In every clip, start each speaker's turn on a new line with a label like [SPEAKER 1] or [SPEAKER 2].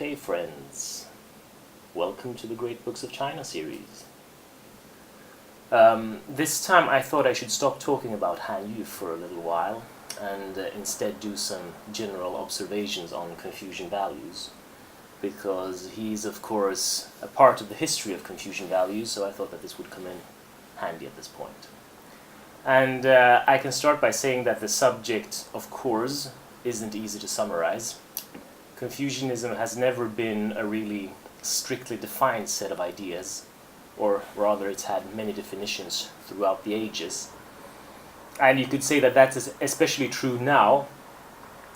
[SPEAKER 1] Okay, friends, welcome to the Great Books of China series. This time I thought I should stop talking about Han Yu for a little while and instead do some general observations on Confucian values, because he's of course a part of the history of Confucian values, so I thought that this would come in handy at this point. And I can start by saying that the subject, of course, isn't easy to summarize. Confucianism has never been a really strictly defined set of ideas, or rather it's had many definitions throughout the ages. And you could say that that's especially true now,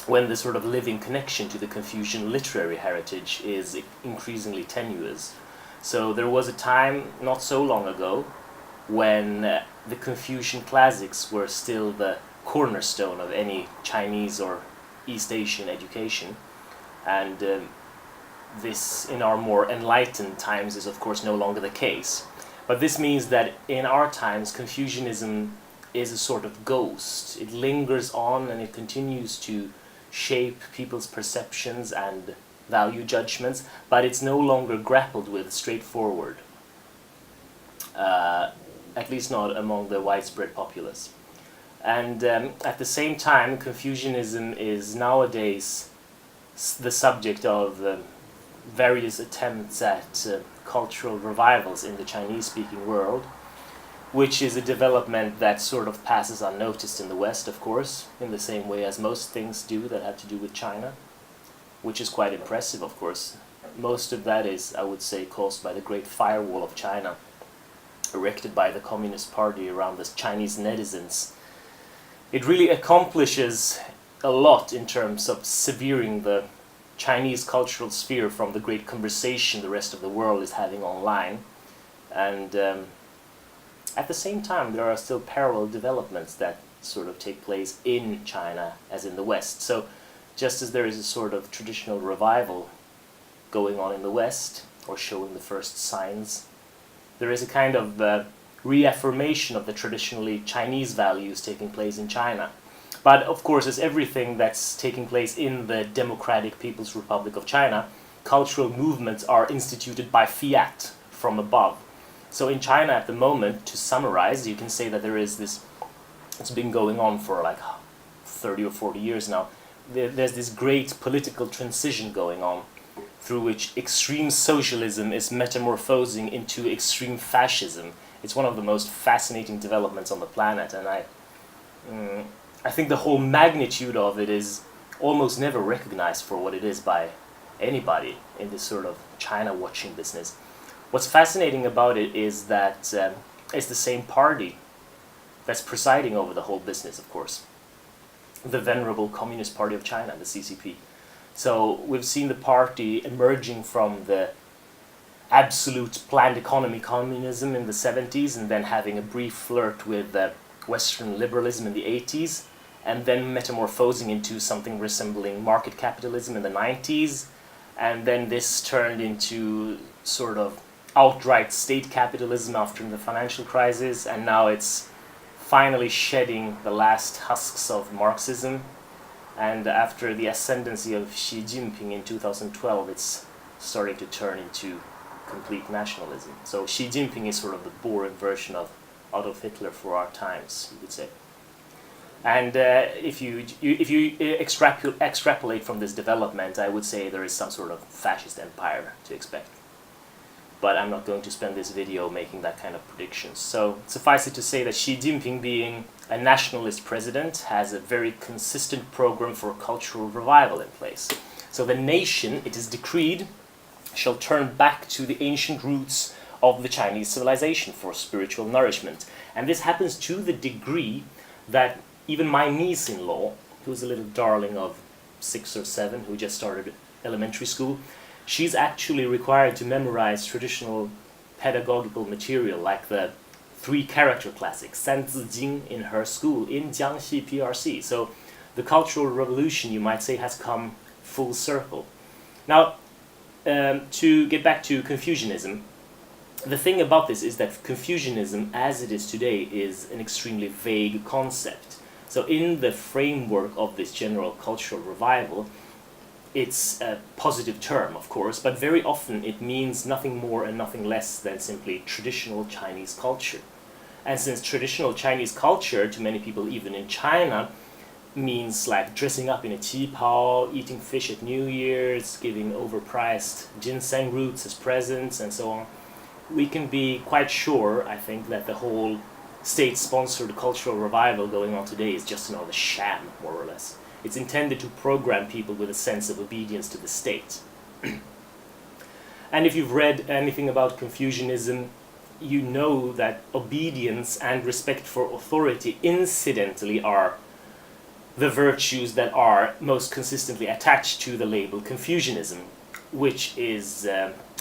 [SPEAKER 1] when the sort of living connection to the Confucian literary heritage is increasingly tenuous. So there was a time, not so long ago, when the Confucian classics were still the cornerstone of any Chinese or East Asian education. And this, in our more enlightened times, is of course no longer the case. But this means that in our times, Confucianism is a sort of ghost. It lingers on and it continues to shape people's perceptions and value judgments, but it's no longer grappled with straightforward, at least not among the widespread populace. And at the same time, Confucianism is nowadays the subject of various attempts at cultural revivals in the Chinese-speaking world, which is a development that sort of passes unnoticed in the West, of course, in the same way as most things do that have to do with China, which is quite impressive, of course. Most of that is, I would say, caused by the Great Firewall of China, erected by the Communist Party around the Chinese netizens. It really accomplishes a lot in terms of severing the Chinese cultural sphere from the great conversation the rest of the world is having online. And at the same time, there are still parallel developments that sort of take place in China as in the West. So just as there is a sort of traditional revival going on in the West, or showing the first signs, there is a kind of reaffirmation of the traditionally Chinese values taking place in China. But of course, as everything that's taking place in the Democratic People's Republic of China, cultural movements are instituted by fiat from above. So in China at the moment, to summarize, you can say that there is this, it's been going on for like 30 or 40 years now, there's this great political transition going on, through which extreme socialism is metamorphosing into extreme fascism. It's one of the most fascinating developments on the planet, and I think the whole magnitude of it is almost never recognized for what it is by anybody in this sort of China-watching business. What's fascinating about it is that it's the same party that's presiding over the whole business, of course. The venerable Communist Party of China, the CCP. So we've seen the party emerging from the absolute planned economy communism in the 70s, and then having a brief flirt with Western liberalism in the 80s, and then metamorphosing into something resembling market capitalism in the 90s, and then this turned into sort of outright state capitalism after the financial crisis, and now it's finally shedding the last husks of Marxism. And after the ascendancy of Xi Jinping in 2012, it's starting to turn into complete nationalism. So Xi Jinping is sort of the boring version of Adolf Hitler for our times, you could say. And if you extrapolate from this development, I would say there is some sort of fascist empire to expect. But I'm not going to spend this video making that kind of predictions. So suffice it to say that Xi Jinping, being a nationalist president, has a very consistent program for cultural revival in place. So the nation, it is decreed, shall turn back to the ancient roots of the Chinese civilization for spiritual nourishment. And this happens to the degree that even my niece-in-law, who's a little darling of 6 or 7, who just started elementary school, she's actually required to memorize traditional pedagogical material like the 3 character classic, San Zi Jing, in her school in Jiangxi PRC. So the Cultural Revolution, you might say, has come full circle. Now, to get back to Confucianism, the thing about this is that Confucianism, as it is today, is an extremely vague concept. So in the framework of this general cultural revival, it's a positive term, of course, but very often it means nothing more and nothing less than simply traditional Chinese culture. And since traditional Chinese culture, to many people even in China, means like dressing up in a qipao, eating fish at New Year's, giving overpriced ginseng roots as presents, and so on, we can be quite sure, I think, that the whole state-sponsored cultural revival going on today is just another sham, more or less. It's intended to program people with a sense of obedience to the state. And if you've read anything about Confucianism, you know that obedience and respect for authority incidentally are the virtues that are most consistently attached to the label Confucianism, which is,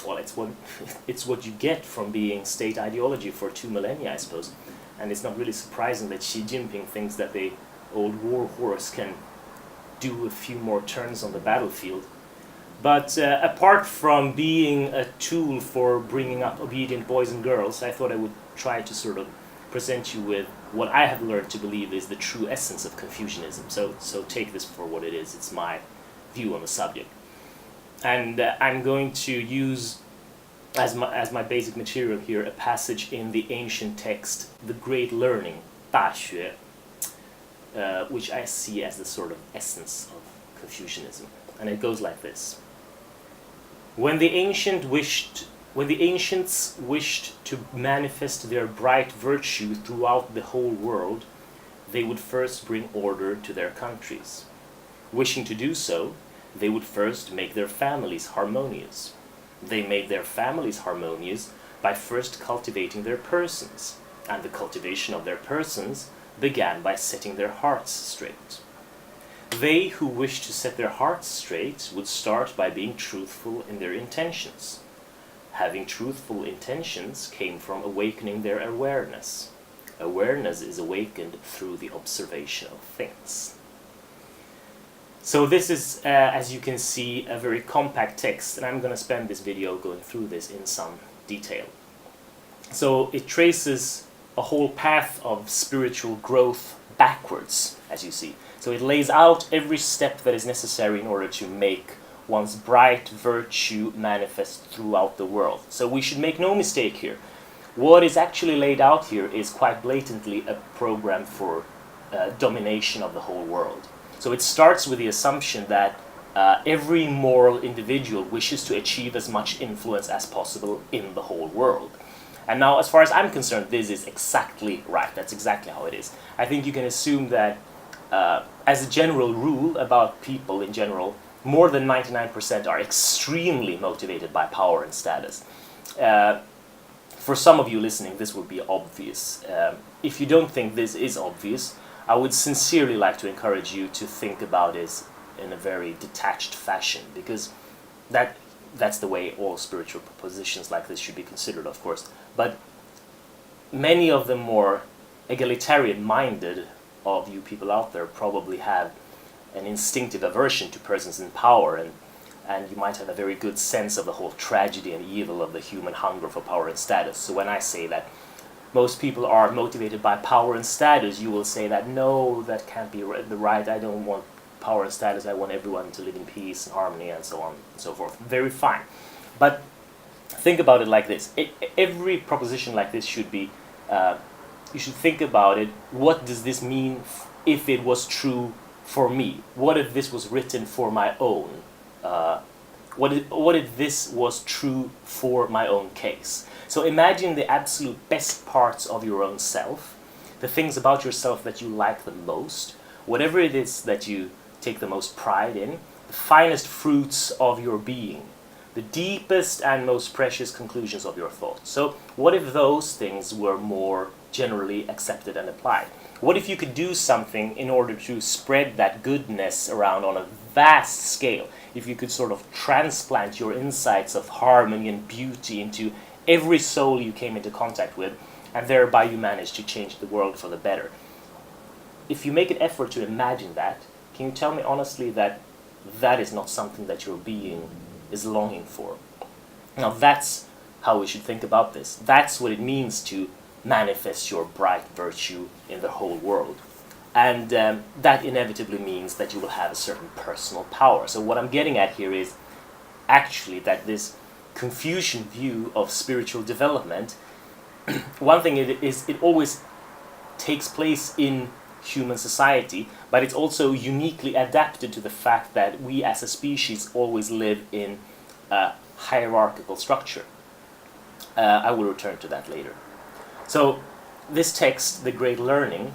[SPEAKER 1] well, it's what you get from being state ideology for 2 millennia, I suppose. And it's not really surprising that Xi Jinping thinks that the old war horse can do a few more turns on the battlefield. But apart from being a tool for bringing up obedient boys and girls, I thought I would try to sort of present you with what I have learned to believe is the true essence of Confucianism. So take this for what it is. It's my view on the subject. And I'm going to use as my basic material here a passage in the ancient text, The Great Learning, 大学, which I see as the sort of essence of Confucianism. And it goes like this. When the ancients wished to manifest their bright virtue throughout the whole world, they would first bring order to their countries. Wishing to do so, they would first make their families harmonious. They made their families harmonious by first cultivating their persons, and the cultivation of their persons began by setting their hearts straight. They who wished to set their hearts straight would start by being truthful in their intentions. Having truthful intentions came from awakening their awareness. Awareness is awakened through the observation of things. So this is, as you can see, a very compact text, and I'm going to spend this video going through this in some detail. So it traces a whole path of spiritual growth backwards, as you see. So it lays out every step that is necessary in order to make one's bright virtue manifest throughout the world. So we should make no mistake here. What is actually laid out here is quite blatantly a program for domination of the whole world. So it starts with the assumption that every moral individual wishes to achieve as much influence as possible in the whole world. And now, as far as I'm concerned, this is exactly right. That's exactly how it is. I think you can assume that as a general rule about people in general, more than 99% are extremely motivated by power and status. For some of you listening, this will be obvious. If you don't think this is obvious, I would sincerely like to encourage you to think about it in a very detached fashion, because that's the way all spiritual propositions like this should be considered, of course. But many of the more egalitarian-minded of you people out there probably have an instinctive aversion to persons in power, and you might have a very good sense of the whole tragedy and evil of the human hunger for power and status. So when I say that most people are motivated by power and status, you will say that no, that can't be right. I don't want power and status. I want everyone to live in peace and harmony and so on and so forth. Very fine. But think about it like this. Every proposition like this should be, you should think about it. What does this mean if it was true for me? What if this was written for my own? What if this was true for my own case? So imagine the absolute best parts of your own self, the things about yourself that you like the most, whatever it is that you take the most pride in, the finest fruits of your being, the deepest and most precious conclusions of your thoughts. So what if those things were more generally accepted and applied? What if you could do something in order to spread that goodness around on a vast scale? If you could sort of transplant your insights of harmony and beauty into every soul you came into contact with, and thereby you managed to change the world for the better. If you make an effort to imagine that, can you tell me honestly that that is not something that your being is longing for? Now that's how we should think about this. That's what it means to manifest your bright virtue in the whole world. And that inevitably means that you will have a certain personal power. So what I'm getting at here is actually that this Confucian view of spiritual development, one thing it always takes place in human society, but it's also uniquely adapted to the fact that we as a species always live in a hierarchical structure. I will return to that later. So this text, The Great Learning,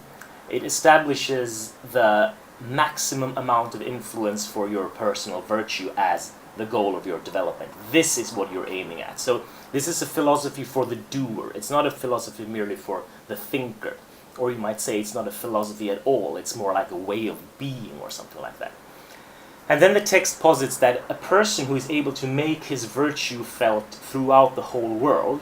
[SPEAKER 1] it establishes the maximum amount of influence for your personal virtue as the goal of your development. This is what you're aiming at. So this is a philosophy for the doer. It's not a philosophy merely for the thinker. Or you might say it's not a philosophy at all. It's more like a way of being or something like that. And then the text posits that a person who is able to make his virtue felt throughout the whole world,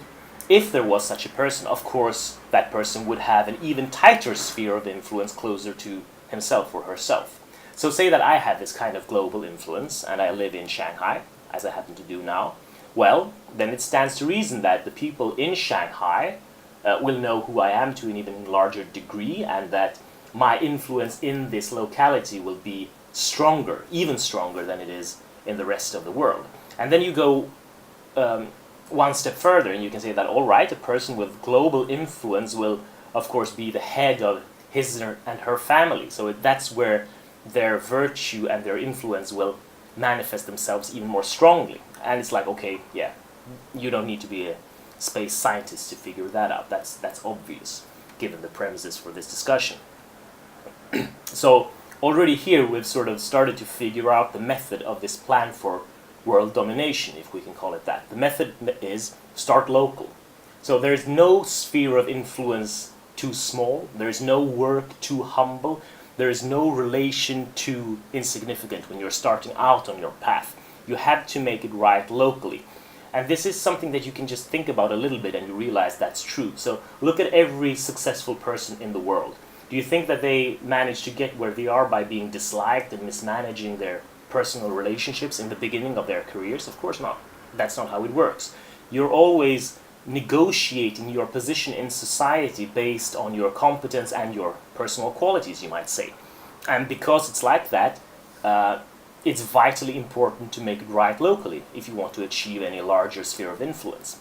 [SPEAKER 1] if there was such a person, of course, that person would have an even tighter sphere of influence closer to himself or herself. So say that I have this kind of global influence and I live in Shanghai, as I happen to do now. Well, then it stands to reason that the people in Shanghai will know who I am to an even larger degree, and that my influence in this locality will be stronger, even stronger than it is in the rest of the world. And then you go one step further and you can say that, all right, a person with global influence will, of course, be the head of his and her family. So that's where their virtue and their influence will manifest themselves even more strongly. And it's like, okay, yeah, you don't need to be a space scientist to figure that out. That's obvious, given the premises for this discussion. So already here we've sort of started to figure out the method of this plan for world domination, if we can call it that. The method is start local. So there is no sphere of influence too small, there is no work too humble, there is no relation too insignificant when you're starting out on your path. You have to make it right locally. And this is something that you can just think about a little bit and you realize that's true. So look at every successful person in the world. Do you think that they managed to get where they are by being disliked and mismanaging their personal relationships in the beginning of their careers? Of course not. That's not how it works. You're always negotiating your position in society based on your competence and your personal qualities, you might say. And because it's like that, it's vitally important to make it right locally if you want to achieve any larger sphere of influence.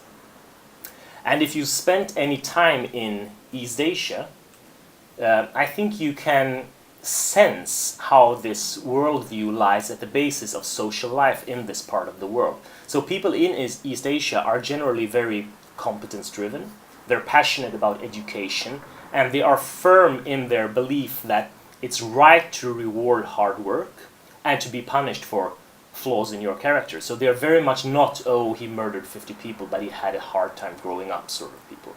[SPEAKER 1] And if you spent any time in East Asia, I think you can sense how this worldview lies at the basis of social life in this part of the world. So people in East Asia are generally very competence-driven, they're passionate about education, and they are firm in their belief that it's right to reward hard work and to be punished for flaws in your character. So they're very much not, oh, he murdered 50 people, but he had a hard time growing up sort of people.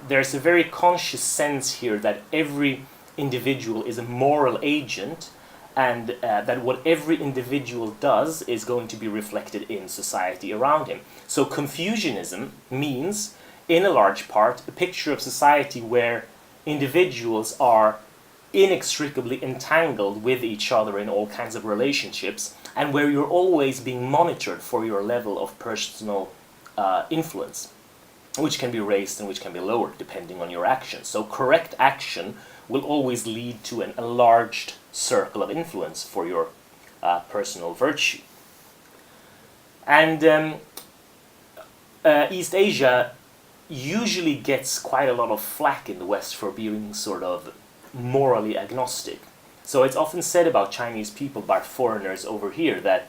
[SPEAKER 1] There's a very conscious sense here that every individual is a moral agent, and that what every individual does is going to be reflected in society around him. So Confucianism means, in a large part, a picture of society where individuals are inextricably entangled with each other in all kinds of relationships, and where you're always being monitored for your level of personal influence, which can be raised and which can be lowered depending on your actions. So correct action will always lead to an enlarged circle of influence for your personal virtue. And East Asia usually gets quite a lot of flack in the West for being sort of morally agnostic. So it's often said about Chinese people by foreigners over here that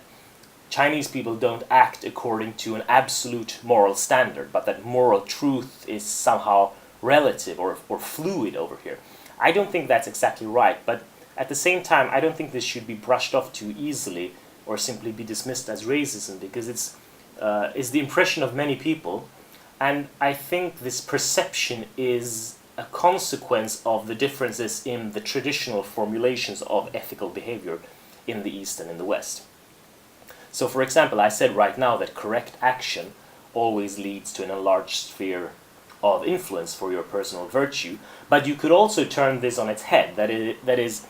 [SPEAKER 1] Chinese people don't act according to an absolute moral standard, but that moral truth is somehow relative or fluid over here. I don't think that's exactly right, but at the same time, I don't think this should be brushed off too easily or simply be dismissed as racism, because it's the impression of many people, and I think this perception is a consequence of the differences in the traditional formulations of ethical behavior in the East and in the West. So, for example, I said right now that correct action always leads to an enlarged sphere of influence for your personal virtue, but you could also turn this on its head. That is,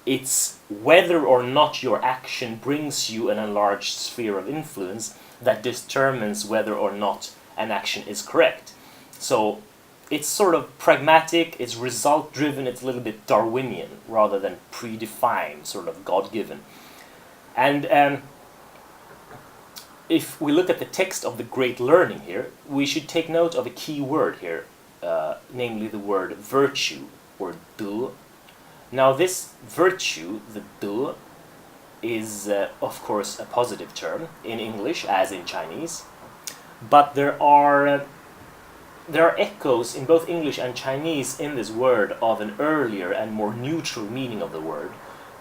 [SPEAKER 1] it's whether or not your action brings you an enlarged sphere of influence that determines whether or not an action is correct. So, it's sort of pragmatic, it's result-driven, it's a little bit Darwinian rather than predefined, sort of God-given. And if we look at the text of the Great Learning here, we should take note of a key word here, namely the word virtue, or de. Now this virtue, the de, is of course a positive term in English as in Chinese, but there are echoes in both English and Chinese in this word of an earlier and more neutral meaning of the word,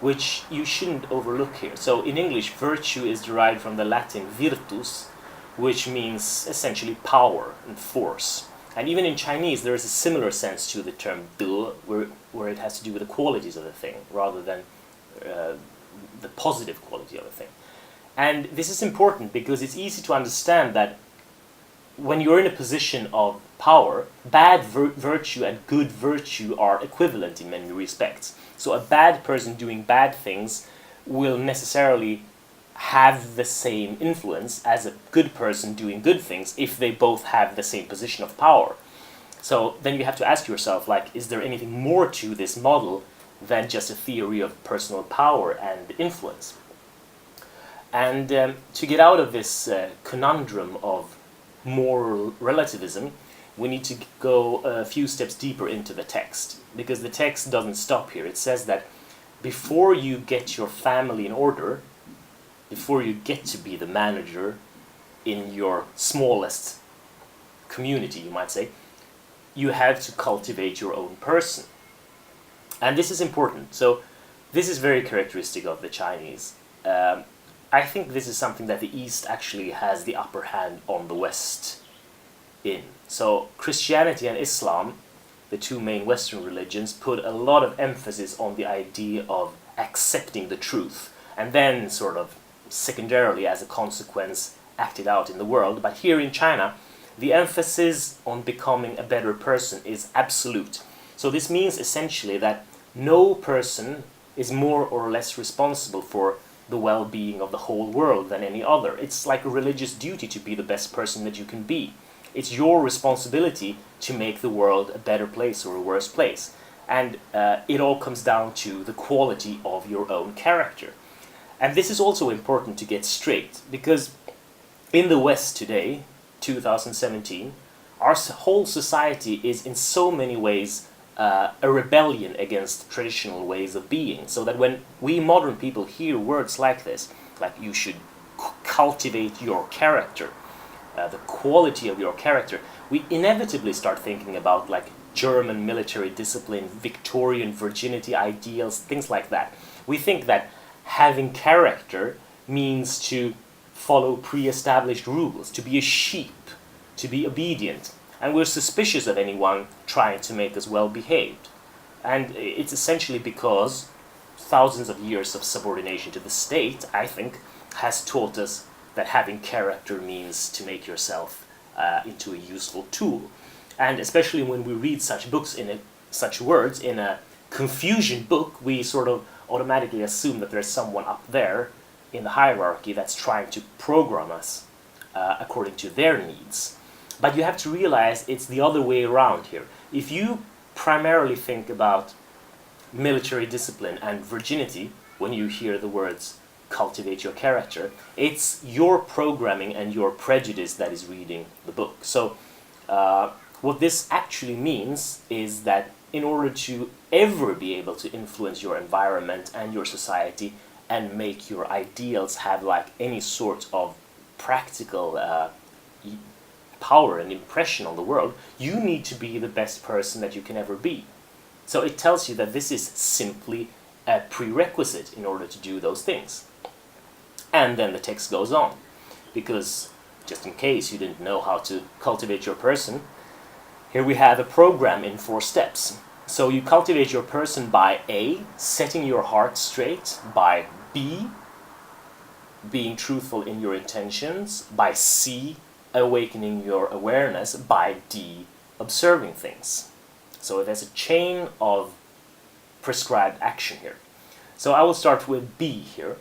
[SPEAKER 1] which you shouldn't overlook here. So in English, virtue is derived from the Latin virtus, which means essentially power and force. And even in Chinese, there is a similar sense to the term de, where it has to do with the qualities of the thing, rather than the positive quality of a thing. And this is important because it's easy to understand that when you're in a position of power, bad virtue and good virtue are equivalent in many respects. So a bad person doing bad things will necessarily have the same influence as a good person doing good things if they both have the same position of power. So then you have to ask yourself, like, is there anything more to this model than just a theory of personal power and influence? And to get out of this conundrum of moral relativism, we need to go a few steps deeper into the text, because the text doesn't stop here. It says that before you get your family in order, before you get to be the manager in your smallest community, you might say, you have to cultivate your own person. And this is important. So this is very characteristic of the Chinese. I think this is something that the East actually has the upper hand on the West in. So Christianity and Islam, the two main Western religions, put a lot of emphasis on the idea of accepting the truth, and then sort of secondarily, as a consequence, acted out in the world. But here in China, the emphasis on becoming a better person is absolute. So this means essentially that no person is more or less responsible for the well-being of the whole world than any other. It's like a religious duty to be the best person that you can be. It's your responsibility to make the world a better place or a worse place. And it all comes down to the quality of your own character. And this is also important to get straight, because in the West today, 2017, our whole society is in so many ways a rebellion against traditional ways of being. So that when we modern people hear words like this, like you should cultivate your character, the quality of your character, we inevitably start thinking about like German military discipline, Victorian virginity ideals, things like that. We think that having character means to follow pre-established rules, to be a sheep, to be obedient. And we're suspicious of anyone trying to make us well-behaved. And it's essentially because thousands of years of subordination to the state, I think, has taught us that having character means to make yourself into a useful tool. And especially when we read such books, such words in a Confucian book, we sort of automatically assume that there's someone up there in the hierarchy that's trying to program us according to their needs. But you have to realize it's the other way around here. If you primarily think about military discipline and virginity when you hear the words cultivate your character, it's your programming and your prejudice that is reading the book. So what this actually means is that in order to ever be able to influence your environment and your society and make your ideals have like any sort of practical power and impression on the world, you need to be the best person that you can ever be. So it tells you that this is simply a prerequisite in order to do those things. And then the text goes on, because just in case you didn't know how to cultivate your person, here we have a program in 4 steps. So you cultivate your person by A, setting your heart straight, by B, being truthful in your intentions, by C, awakening your awareness, by D, observing things. So there's a chain of prescribed action here. So I will start with B here,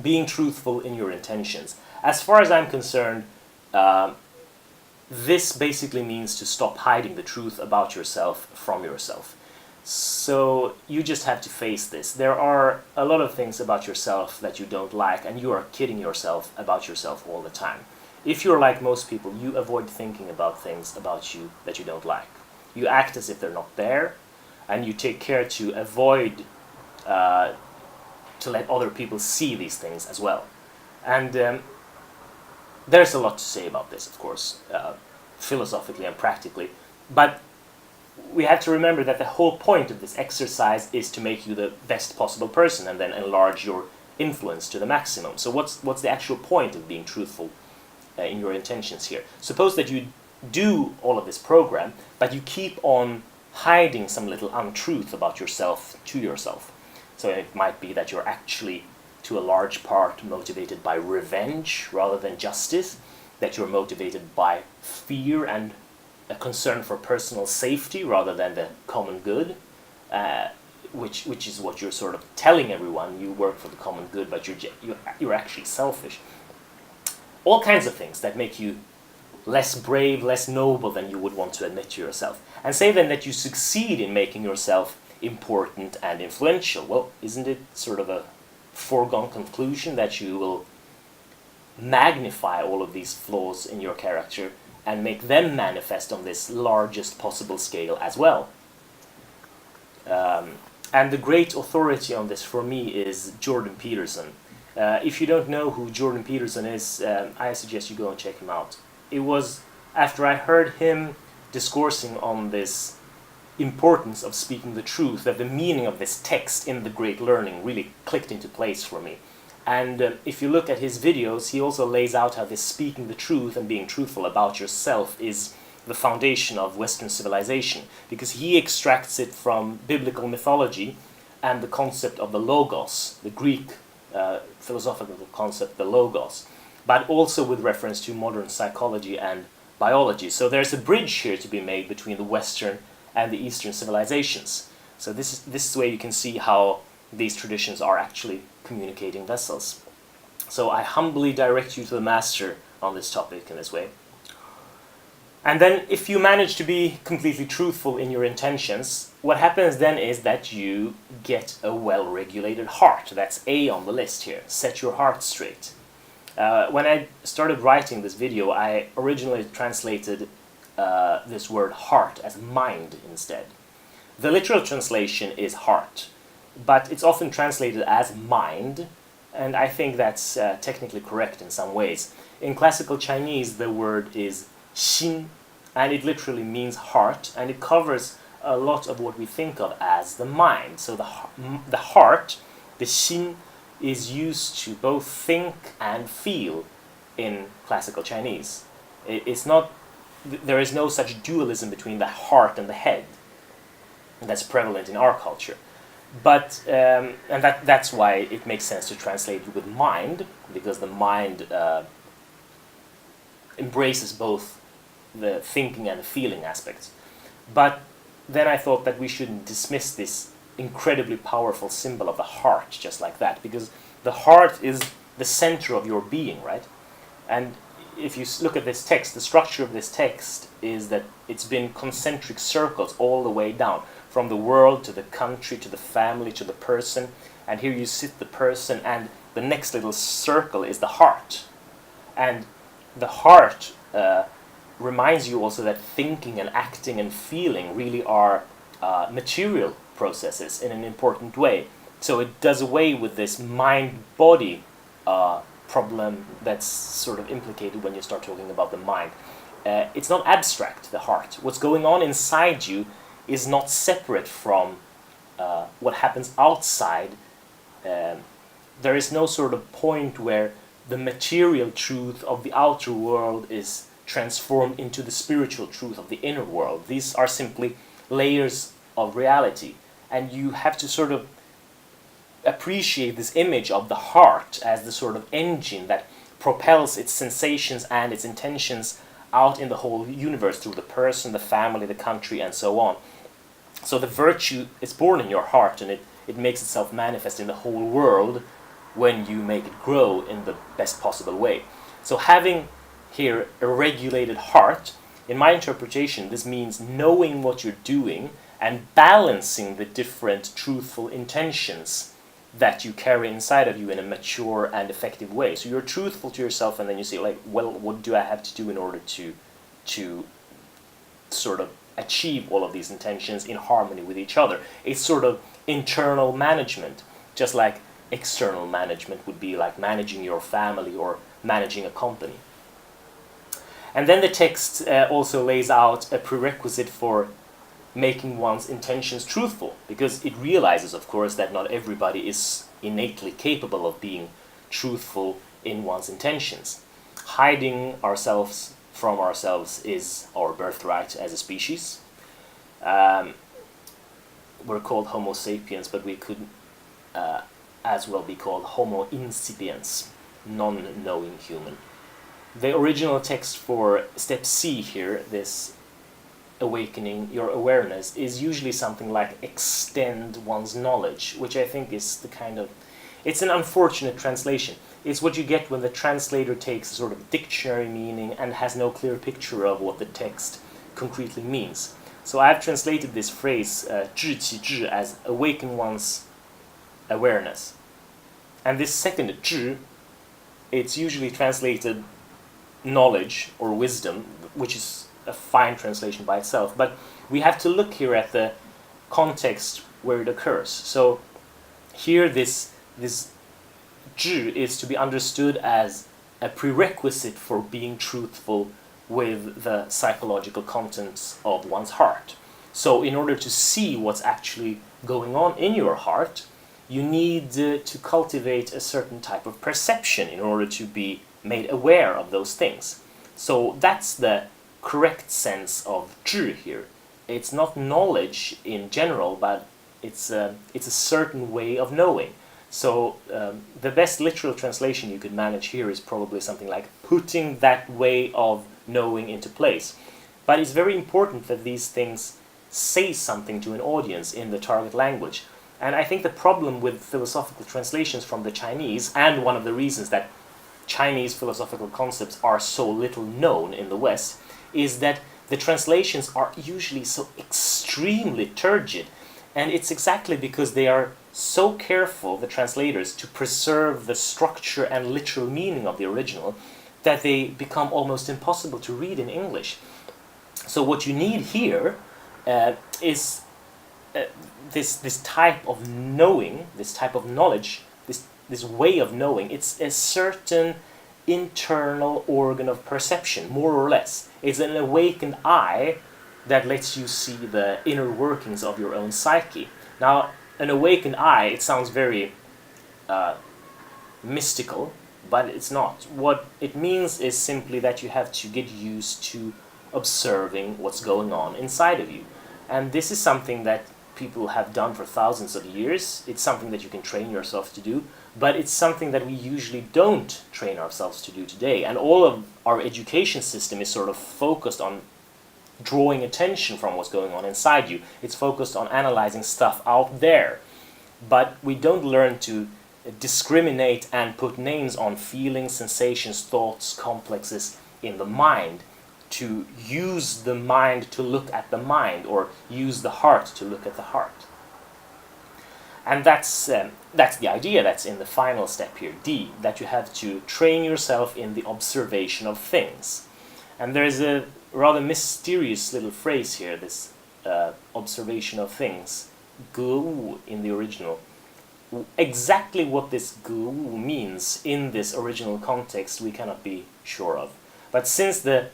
[SPEAKER 1] being truthful in your intentions. As far as I'm concerned, this basically means to stop hiding the truth about yourself from yourself. So you just have to face this. There are a lot of things about yourself that you don't like, and you are kidding yourself about yourself all the time. If you're like most people, you avoid thinking about things about you that you don't like. You act as if they're not there, and you take care to avoid to let other people see these things as well. And there's a lot to say about this, of course, philosophically and practically. But we have to remember that the whole point of this exercise is to make you the best possible person and then enlarge your influence to the maximum. So what's the actual point of being truthful in your intentions here? Suppose that you do all of this program, but you keep on hiding some little untruth about yourself to yourself. So it might be that you're actually, to a large part, motivated by revenge rather than justice, that you're motivated by fear and a concern for personal safety rather than the common good, which is what you're sort of telling everyone. You work for the common good, but you're actually selfish. All kinds of things that make you less brave, less noble than you would want to admit to yourself. And say then that you succeed in making yourself important and influential. Well, isn't it sort of a foregone conclusion that you will magnify all of these flaws in your character and make them manifest on this largest possible scale as well? And the great authority on this for me is Jordan Peterson. If you don't know who Jordan Peterson is, I suggest you go and check him out. It was after I heard him discoursing on this importance of speaking the truth that the meaning of this text in The Great Learning really clicked into place for me. And if you look at his videos, he also lays out how this speaking the truth and being truthful about yourself is the foundation of Western civilization, because he extracts it from biblical mythology and the concept of the logos, the Greek philosophical concept, the logos, but also with reference to modern psychology and biology. So there's a bridge here to be made between the Western and the Eastern civilizations. So this is where you can see how these traditions are actually communicating vessels. So I humbly direct you to the master on this topic in this way. And then if you manage to be completely truthful in your intentions, what happens then is that you get a well-regulated heart. That's A on the list here. Set your heart straight. When I started writing this video, I originally translated this word heart as mind instead. The literal translation is heart, but it's often translated as mind, and I think that's technically correct in some ways. In classical Chinese, the word is xin, and it literally means heart, and it covers a lot of what we think of as the mind. So the heart, the xin, is used to both think and feel in classical Chinese. It's not, there is no such dualism between the heart and the head that's prevalent in our culture. But and that's why it makes sense to translate it with mind, because the mind embraces both the thinking and the feeling aspects. But then I thought that we shouldn't dismiss this incredibly powerful symbol of the heart just like that, because the heart is the center of your being, right? And if you look at this text, the structure of this text is that it's been concentric circles all the way down, from the world to the country to the family to the person, and here you sit the person, and the next little circle is the heart. And the heart reminds you also that thinking and acting and feeling really are material processes in an important way. So it does away with this mind-body problem that's sort of implicated when you start talking about the mind. It's not abstract, the heart. What's going on inside you is not separate from what happens outside. There is no sort of point where the material truth of the outer world is transformed into the spiritual truth of the inner world. These are simply layers of reality, and you have to sort of appreciate this image of the heart as the sort of engine that propels its sensations and its intentions out in the whole universe through the person, the family, the country, and so on. So the virtue is born in your heart, and it makes itself manifest in the whole world when you make it grow in the best possible way. So having here a regulated heart in my interpretation, this means knowing what you're doing and balancing the different truthful intentions that you carry inside of you in a mature and effective way. So you're truthful to yourself, and then you say, like, well, what do I have to do in order to sort of achieve all of these intentions in harmony with each other? It's sort of internal management, just like external management would be like managing your family or managing a company. And then the text also lays out a prerequisite for making one's intentions truthful, because it realizes, of course, that not everybody is innately capable of being truthful in one's intentions. Hiding ourselves from ourselves is our birthright as a species. We're called Homo sapiens, but we could as well be called Homo incipiens, non-knowing human. The original text for step C here, this awakening your awareness, is usually something like extend one's knowledge, which I think is the kind of, it's an unfortunate translation. It's what you get when the translator takes a sort of dictionary meaning and has no clear picture of what the text concretely means. So I've translated this phrase 知其知 as awaken one's awareness. And this second 知, it's usually translated knowledge or wisdom, which is a fine translation by itself, but we have to look here at the context where it occurs. So here this 知 is to be understood as a prerequisite for being truthful with the psychological contents of one's heart. So in order to see what's actually going on in your heart, you need to cultivate a certain type of perception in order to be made aware of those things. So that's the correct sense of 知 here. It's not knowledge in general, but it's a certain way of knowing. So the best literal translation you could manage here is probably something like putting that way of knowing into place. But it's very important that these things say something to an audience in the target language. And I think the problem with philosophical translations from the Chinese, and one of the reasons that Chinese philosophical concepts are so little known in the West, is that the translations are usually so extremely turgid. And it's exactly because they are so careful, the translators, to preserve the structure and literal meaning of the original, that they become almost impossible to read in English. So what you need here is this type of knowing, this type of knowledge, this way of knowing. It's a certain internal organ of perception, more or less. It's an awakened eye that lets you see the inner workings of your own psyche. Now, an awakened eye, it sounds very mystical, but it's not. What it means is simply that you have to get used to observing what's going on inside of you. And this is something that people have done for thousands of years. It's something that you can train yourself to do, but it's something that we usually don't train ourselves to do today. And all of our education system is sort of focused on drawing attention from what's going on inside you. It's focused on analyzing stuff out there. But we don't learn to discriminate and put names on feelings, sensations, thoughts, complexes in the mind, to use the mind to look at the mind, or use the heart to look at the heart. And that's the idea that's in the final step here, D, that you have to train yourself in the observation of things. And there's a rather mysterious little phrase here, this observation of things, 格物 in the original. Exactly what this 格物 means in this original context we cannot be sure of. But since the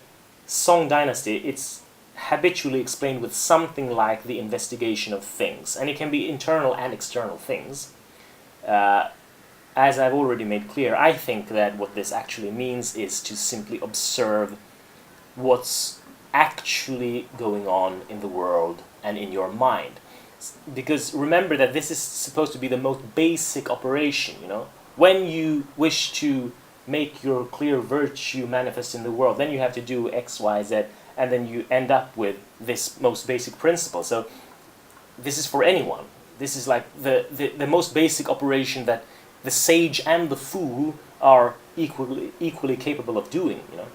[SPEAKER 1] Song Dynasty, it's habitually explained with something like the investigation of things, and it can be internal and external things. As I've already made clear, I think that what this actually means is to simply observe what's actually going on in the world and in your mind. Because remember that this is supposed to be the most basic operation, you know? When you wish to make your clear virtue manifest in the world, then you have to do X, Y, Z, and then you end up with this most basic principle. So this is for anyone. This is like the most basic operation that the sage and the fool are equally capable of doing, you know.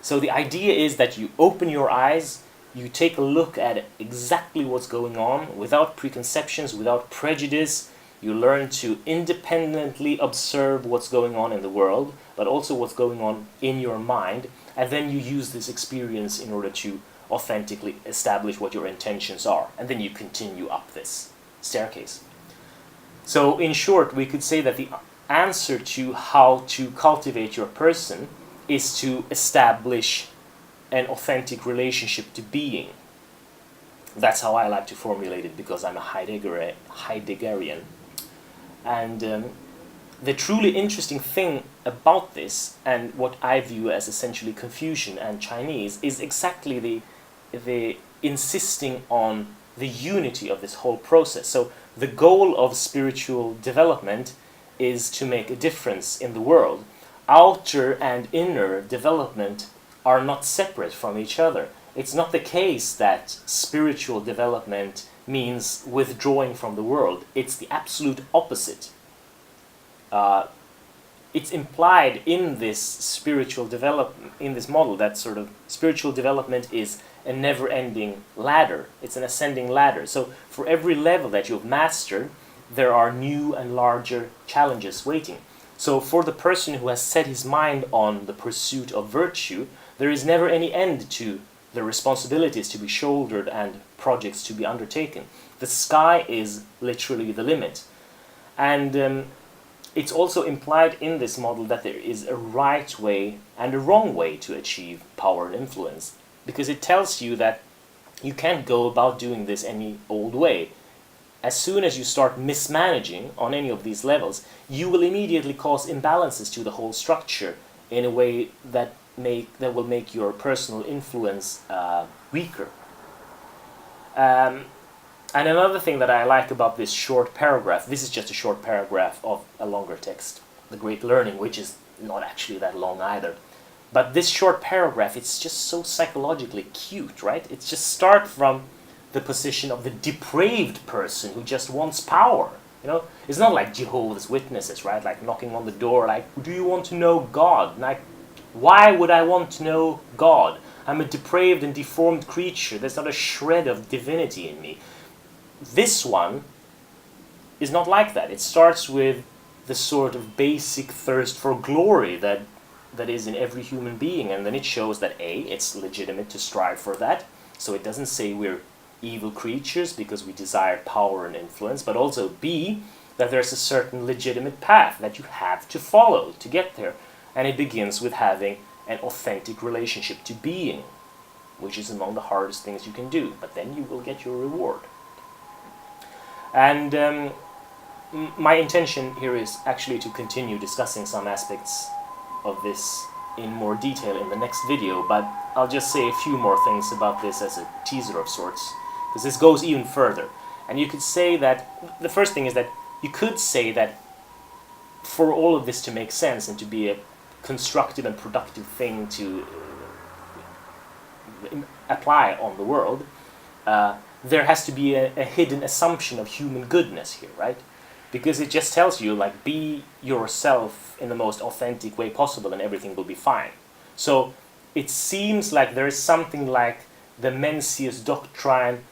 [SPEAKER 1] So the idea is that you open your eyes, you take a look at exactly what's going on without preconceptions, without prejudice. You learn to independently observe what's going on in the world, but also what's going on in your mind, and then you use this experience in order to authentically establish what your intentions are, and then you continue up this staircase. So in short, we could say that the answer to how to cultivate your person is to establish an authentic relationship to being. That's how I like to formulate it, because I'm a Heideggerian. And the truly interesting thing about this, and what I view as essentially Confucian and Chinese, is exactly the insisting on the unity of this whole process. So the goal of spiritual development is to make a difference in the world. Outer and inner development are not separate from each other. It's not the case that spiritual development means withdrawing from the world. It's the absolute opposite. It's implied in this spiritual development, in this model, that sort of spiritual development is a never-ending ladder. It's an ascending ladder. So for every level that you've mastered, there are new and larger challenges waiting. So for the person who has set his mind on the pursuit of virtue, there is never any end to the responsibilities to be shouldered and projects to be undertaken. The sky is literally the limit. And it's also implied in this model that there is a right way and a wrong way to achieve power and influence, because it tells you that you can't go about doing this any old way. As soon as you start mismanaging on any of these levels, you will immediately cause imbalances to the whole structure in a way that will make your personal influence weaker. And another thing that I like about this short paragraph, this is just a short paragraph of a longer text, The Great Learning, which is not actually that long either. But this short paragraph, it's just so psychologically cute, right? It's just start from the position of the depraved person who just wants power. You know, it's not like Jehovah's Witnesses, right? Like knocking on the door, like, do you want to know God? Like, why would I want to know God? I'm a depraved and deformed creature. There's not a shred of divinity in me. This one is not like that. It starts with the sort of basic thirst for glory that is in every human being, and then it shows that A, it's legitimate to strive for that. So it doesn't say we're evil creatures because we desire power and influence, but also B, that there's a certain legitimate path that you have to follow to get there. And it begins with having an authentic relationship to being, which is among the hardest things you can do, but then you will get your reward. And my intention here is actually to continue discussing some aspects of this in more detail in the next video, but I'll just say a few more things about this as a teaser of sorts, because this goes even further. And you could say that, the first thing is that you could say that for all of this to make sense and to be a constructive and productive thing to apply on the world, there has to be a hidden assumption of human goodness here, right? Because it just tells you, like, be yourself in the most authentic way possible and everything will be fine. So it seems like there is something like the Mencius doctrine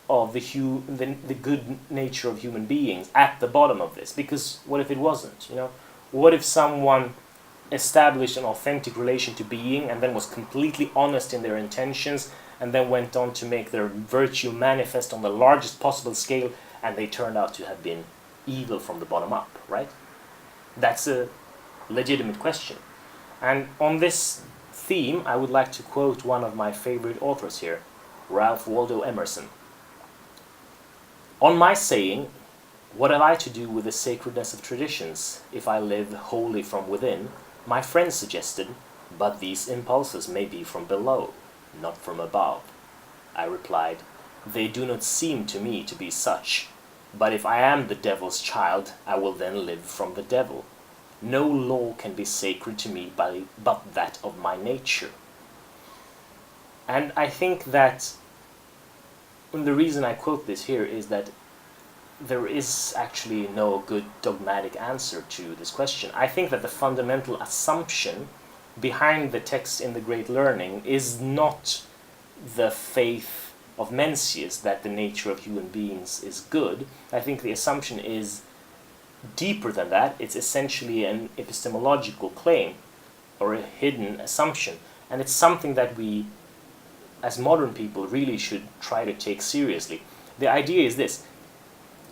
[SPEAKER 1] of the good nature of human beings at the bottom of this. Because what if it wasn't? You know, what if someone established an authentic relation to being and then was completely honest in their intentions and then went on to make their virtue manifest on the largest possible scale, and they turned out to have been evil from the bottom up, right? That's a legitimate question. And on this theme, I would like to quote one of my favorite authors here, Ralph Waldo Emerson. On my saying, what have I to do with the sacredness of traditions if I live wholly from within? My friend suggested, but these impulses may be from below, not from above. I replied, they do not seem to me to be such. But if I am the devil's child, I will then live from the devil. No law can be sacred to me but that of my nature. And I think that the reason I quote this here is that there is actually no good dogmatic answer to this question. I think that the fundamental assumption behind the text in the Great Learning is not the faith of Mencius that the nature of human beings is good. I think the assumption is deeper than that. It's essentially an epistemological claim or a hidden assumption, and it's something that we as modern people really should try to take seriously. The idea is this: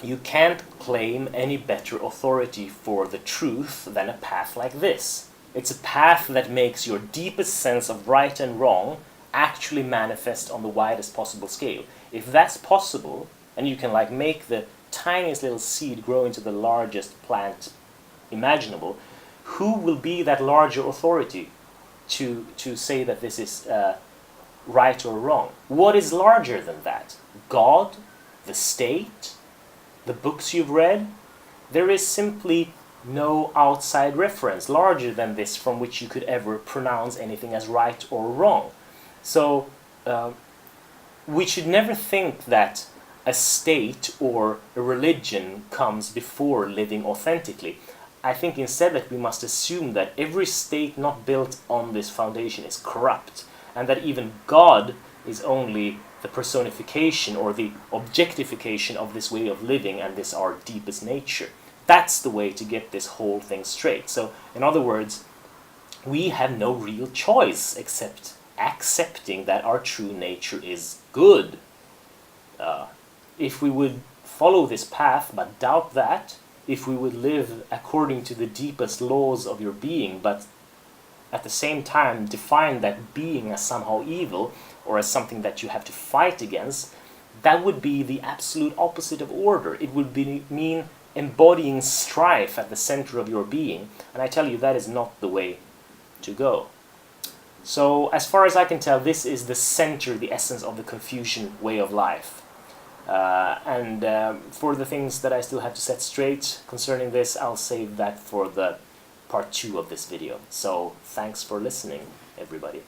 [SPEAKER 1] you can't claim any better authority for the truth than a path like this. It's a path that makes your deepest sense of right and wrong actually manifest on the widest possible scale. If that's possible, and you can like make the tiniest little seed grow into the largest plant imaginable, who will be that larger authority to say that this is right or wrong? What is larger than that? God? The state? The books you've read? There is simply no outside reference larger than this from which you could ever pronounce anything as right or wrong. So we should never think that a state or a religion comes before living authentically. I think instead that we must assume that every state not built on this foundation is corrupt, and that even God is only the personification or the objectification of this way of living and this our deepest nature. That's the way to get this whole thing straight. So, in other words, we have no real choice except accepting that our true nature is good. If we would follow this path but doubt that, if we would live according to the deepest laws of your being, but at the same time define that being as somehow evil or as something that you have to fight against, that would be the absolute opposite of order. It would mean embodying strife at the center of your being, and I tell you that is not the way to go. So as far as I can tell, this is the center, the essence of the Confucian way of life. For the things that I still have to set straight concerning this, I'll save that for the part 2 of this video. So thanks for listening, everybody.